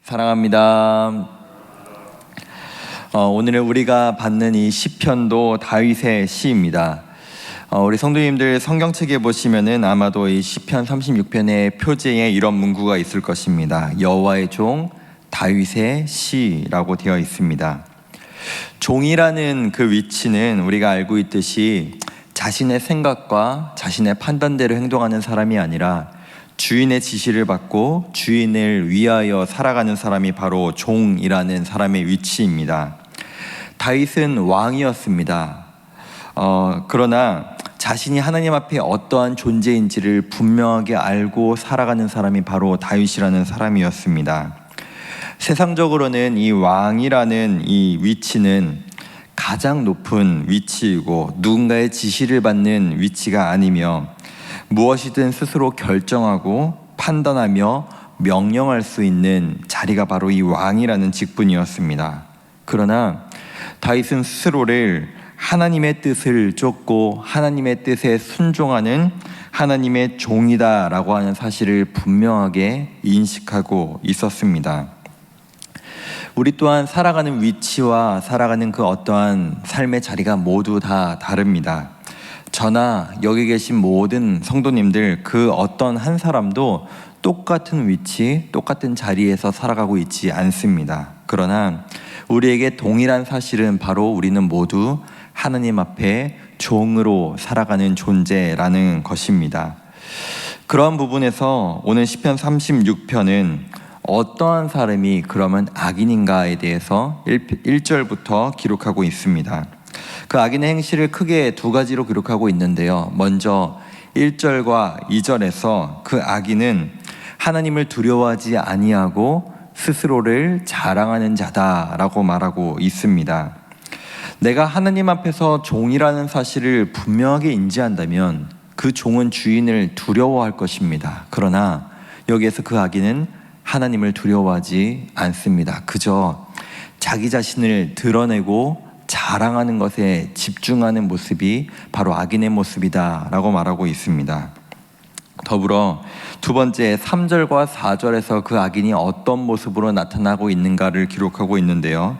사랑합니다. 오늘 우리가 받는 이 시편도 다윗의 시입니다. 우리 성도님들 성경책에 보시면은 아마도 이 시편 36편의 표제에 이런 문구가 있을 것입니다. 여호와의 종 다윗의 시라고 되어 있습니다. 종이라는 그 위치는 우리가 알고 있듯이 자신의 생각과 자신의 판단대로 행동하는 사람이 아니라 주인의 지시를 받고 주인을 위하여 살아가는 사람이 바로 종이라는 사람의 위치입니다. 다윗은 왕이었습니다. 그러나 자신이 하나님 앞에 어떠한 존재인지를 분명하게 알고 살아가는 사람이 바로 다윗이라는 사람이었습니다. 세상적으로는 이 왕이라는 이 위치는 가장 높은 위치이고 누군가의 지시를 받는 위치가 아니며 무엇이든 스스로 결정하고 판단하며 명령할 수 있는 자리가 바로 이 왕이라는 직분이었습니다. 그러나 다윗은 스스로를 하나님의 뜻을 쫓고 하나님의 뜻에 순종하는 하나님의 종이다라고 하는 사실을 분명하게 인식하고 있었습니다. 우리 또한 살아가는 위치와 살아가는 그 어떠한 삶의 자리가 모두 다 다릅니다. 저나 여기 계신 모든 성도님들 그 어떤 한 사람도 똑같은 위치, 똑같은 자리에서 살아가고 있지 않습니다. 그러나 우리에게 동일한 사실은 바로 우리는 모두 하나님 앞에 종으로 살아가는 존재라는 것입니다. 그러한 부분에서 오늘 시편 36편은 어떠한 사람이 그러면 악인인가에 대해서 1절부터 기록하고 있습니다. 그 악인의 행실을 크게 두 가지로 기록하고 있는데요. 먼저 1절과 2절에서 그 악인은 하나님을 두려워하지 아니하고 스스로를 자랑하는 자다라고 말하고 있습니다. 내가 하나님 앞에서 종이라는 사실을 분명하게 인지한다면 그 종은 주인을 두려워할 것입니다. 그러나 여기에서 그 악인은 하나님을 두려워하지 않습니다. 그저 자기 자신을 드러내고 자랑하는 것에 집중하는 모습이 바로 악인의 모습이다 라고 말하고 있습니다. 더불어 두 번째 3절과 4절에서 그 악인이 어떤 모습으로 나타나고 있는가를 기록하고 있는데요.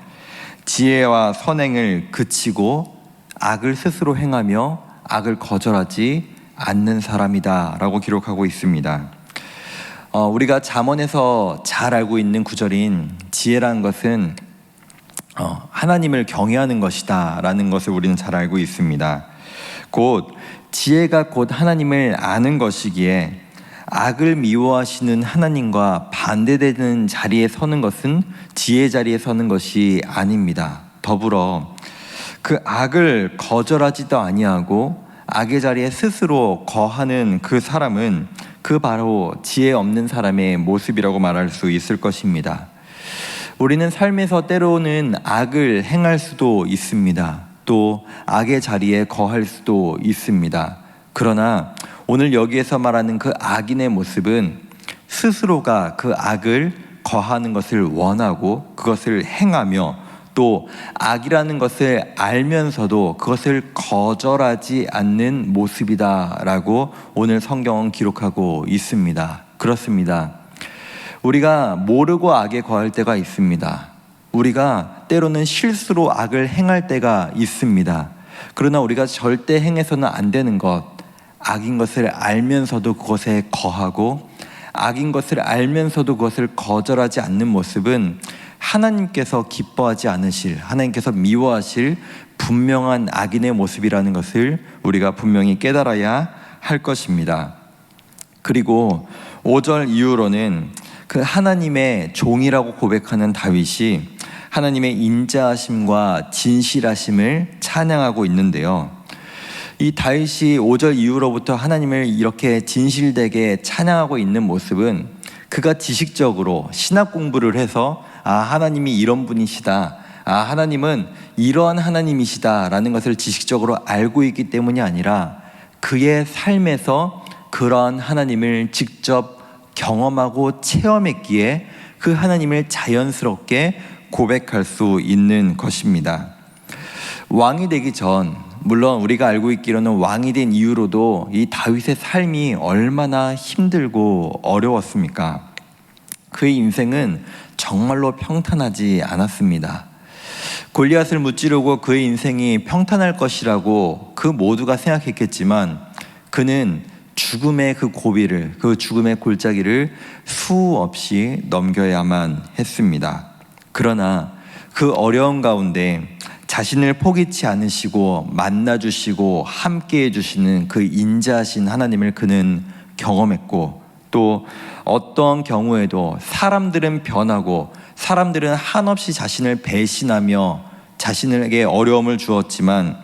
지혜와 선행을 그치고 악을 스스로 행하며 악을 거절하지 않는 사람이다 라고 기록하고 있습니다. 우리가 잠언에서 잘 알고 있는 구절인 지혜라는 것은 하나님을 경외하는 것이다 라는 것을 우리는 잘 알고 있습니다. 곧 지혜가 곧 하나님을 아는 것이기에 악을 미워하시는 하나님과 반대되는 자리에 서는 것은 지혜 자리에 서는 것이 아닙니다. 더불어 그 악을 거절하지도 아니하고 악의 자리에 스스로 거하는 그 사람은 그 바로 지혜 없는 사람의 모습이라고 말할 수 있을 것입니다. 우리는 삶에서 때로는 악을 행할 수도 있습니다. 또 악의 자리에 거할 수도 있습니다. 그러나 오늘 여기에서 말하는 그 악인의 모습은 스스로가 그 악을 거하는 것을 원하고 그것을 행하며 또 악이라는 것을 알면서도 그것을 거절하지 않는 모습이다라고 오늘 성경은 기록하고 있습니다. 그렇습니다. 우리가 모르고 악에 거할 때가 있습니다. 우리가 때로는 실수로 악을 행할 때가 있습니다. 그러나 우리가 절대 행해서는 안 되는 것, 악인 것을 알면서도 그것에 거하고 악인 것을 알면서도 그것을 거절하지 않는 모습은 하나님께서 기뻐하지 않으실, 하나님께서 미워하실 분명한 악인의 모습이라는 것을 우리가 분명히 깨달아야 할 것입니다. 그리고 5절 이후로는 그 하나님의 종이라고 고백하는 다윗이 하나님의 인자하심과 진실하심을 찬양하고 있는데요. 이 다윗이 5절 이후로부터 하나님을 이렇게 진실되게 찬양하고 있는 모습은 그가 지식적으로 신학 공부를 해서 하나님이 이런 분이시다, 하나님은 이러한 하나님이시다 라는 것을 지식적으로 알고 있기 때문이 아니라 그의 삶에서 그러한 하나님을 직접 경험하고 체험했기에 그 하나님을 자연스럽게 고백할 수 있는 것입니다. 왕이 되기 전, 물론 우리가 알고 있기로는 왕이 된 이후로도 이 다윗의 삶이 얼마나 힘들고 어려웠습니까? 그의 인생은 정말로 평탄하지 않았습니다. 골리앗을 무찌르고 그의 인생이 평탄할 것이라고 그 모두가 생각했겠지만 그는 죽음의 그 고비를, 그 죽음의 골짜기를 수없이 넘겨야만 했습니다. 그러나 그 어려운 가운데 자신을 포기치 않으시고 만나주시고 함께해 주시는 그 인자하신 하나님을 그는 경험했고, 또 어떤 경우에도 사람들은 변하고 사람들은 한없이 자신을 배신하며 자신에게 어려움을 주었지만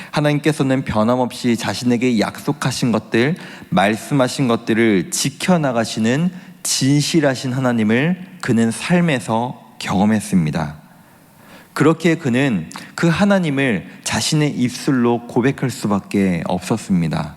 하나님께서는 변함없이 자신에게 약속하신 것들, 말씀하신 것들을 지켜나가시는 진실하신 하나님을 그는 삶에서 경험했습니다. 그렇게 그는 그 하나님을 자신의 입술로 고백할 수밖에 없었습니다.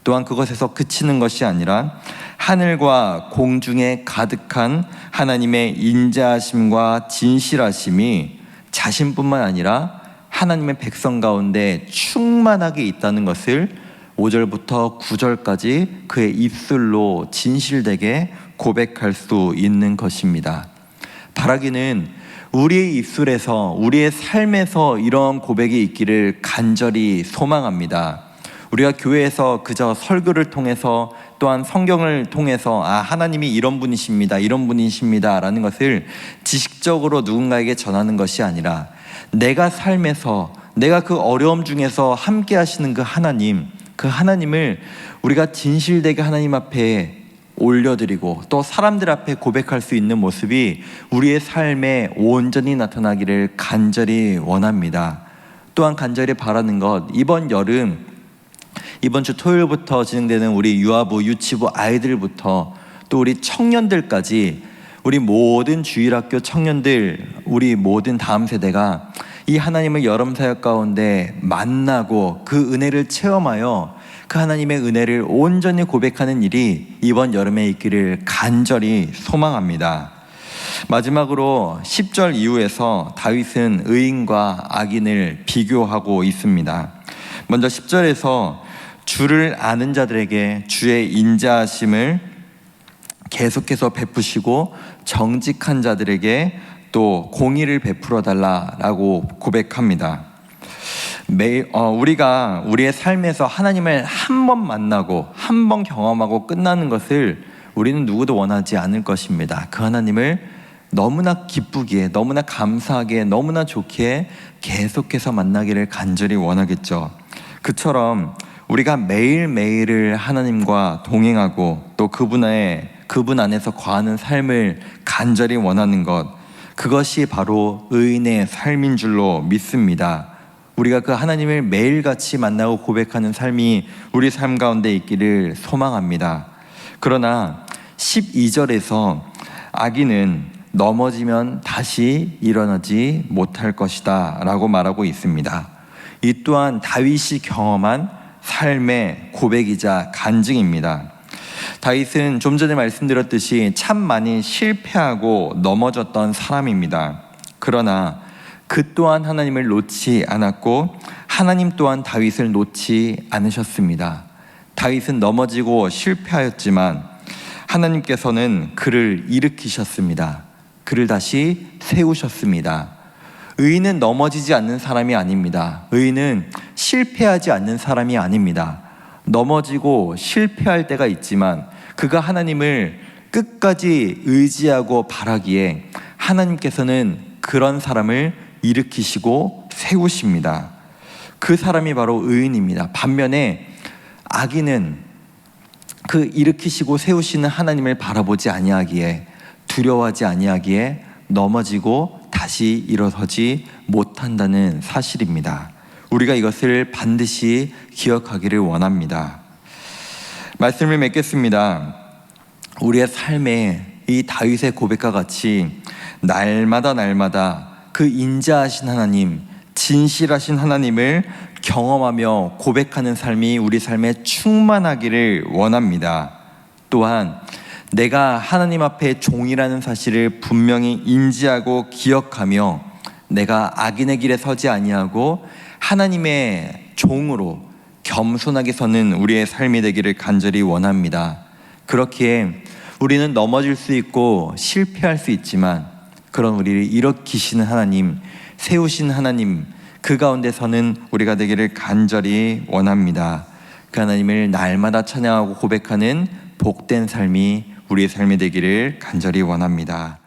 또한 그것에서 그치는 것이 아니라 하늘과 공중에 가득한 하나님의 인자하심과 진실하심이 자신뿐만 아니라 하나님의 백성 가운데 충만하게 있다는 것을 5절부터 9절까지 그의 입술로 진실되게 고백할 수 있는 것입니다. 바라기는 우리의 입술에서, 우리의 삶에서 이런 고백이 있기를 간절히 소망합니다. 우리가 교회에서 그저 설교를 통해서, 또한 성경을 통해서 하나님이 이런 분이십니다, 이런 분이십니다 라는 것을 지식적으로 누군가에게 전하는 것이 아니라 내가 삶에서, 내가 그 어려움 중에서 함께 하시는 그 하나님, 그 하나님을 우리가 진실되게 하나님 앞에 올려드리고 또 사람들 앞에 고백할 수 있는 모습이 우리의 삶에 온전히 나타나기를 간절히 원합니다. 또한 간절히 바라는 것, 이번 여름, 이번 주 토요일부터 진행되는 우리 유아부, 유치부 아이들부터 또 우리 청년들까지, 우리 모든 주일학교 청년들, 우리 모든 다음 세대가 이 하나님을 여름 사역 가운데 만나고 그 은혜를 체험하여 그 하나님의 은혜를 온전히 고백하는 일이 이번 여름에 있기를 간절히 소망합니다. 마지막으로 10절 이후에서 다윗은 의인과 악인을 비교하고 있습니다. 먼저 10절에서 주를 아는 자들에게 주의 인자하심을 계속해서 베푸시고 정직한 자들에게 또 공의를 베풀어 달라라고 고백합니다. 우리가 우리의 삶에서 하나님을 한 번 만나고 한 번 경험하고 끝나는 것을 우리는 누구도 원하지 않을 것입니다. 그 하나님을 너무나 기쁘기에, 너무나 감사하게, 너무나 좋게 계속해서 만나기를 간절히 원하겠죠. 그처럼 우리가 매일매일을 하나님과 동행하고 또 그분 안에서 거하는 삶을 간절히 원하는 것, 그것이 바로 의인의 삶인 줄로 믿습니다. 우리가 그 하나님을 매일같이 만나고 고백하는 삶이 우리 삶 가운데 있기를 소망합니다. 그러나 12절에서 악인은 넘어지면 다시 일어나지 못할 것이다 라고 말하고 있습니다. 이 또한 다윗이 경험한 삶의 고백이자 간증입니다. 다윗은 좀 전에 말씀드렸듯이 참 많이 실패하고 넘어졌던 사람입니다. 그러나 그 또한 하나님을 놓지 않았고 하나님 또한 다윗을 놓지 않으셨습니다. 다윗은 넘어지고 실패하였지만 하나님께서는 그를 일으키셨습니다. 그를 다시 세우셨습니다. 의인은 넘어지지 않는 사람이 아닙니다. 의인은 실패하지 않는 사람이 아닙니다. 넘어지고 실패할 때가 있지만 그가 하나님을 끝까지 의지하고 바라기에 하나님께서는 그런 사람을 일으키시고 세우십니다. 그 사람이 바로 의인입니다. 반면에 악인은 그 일으키시고 세우시는 하나님을 바라보지 아니하기에, 두려워하지 아니하기에 넘어지고 다시 일어서지 못한다는 사실입니다. 우리가 이것을 반드시 기억하기를 원합니다. 말씀을 맺겠습니다. 우리의 삶에 이 다윗의 고백과 같이 날마다 그 인자하신 하나님, 진실하신 하나님을 경험하며 고백하는 삶이 우리 삶에 충만하기를 원합니다. 또한 내가 하나님 앞에 종이라는 사실을 분명히 인지하고 기억하며 내가 악인의 길에 서지 아니하고 하나님의 종으로 겸손하게 서는 우리의 삶이 되기를 간절히 원합니다. 그렇기에 우리는 넘어질 수 있고 실패할 수 있지만 그런 우리를 일으키시는 하나님, 세우신 하나님, 그 가운데서는 우리가 되기를 간절히 원합니다. 그 하나님을 날마다 찬양하고 고백하는 복된 삶이 우리의 삶이 되기를 간절히 원합니다.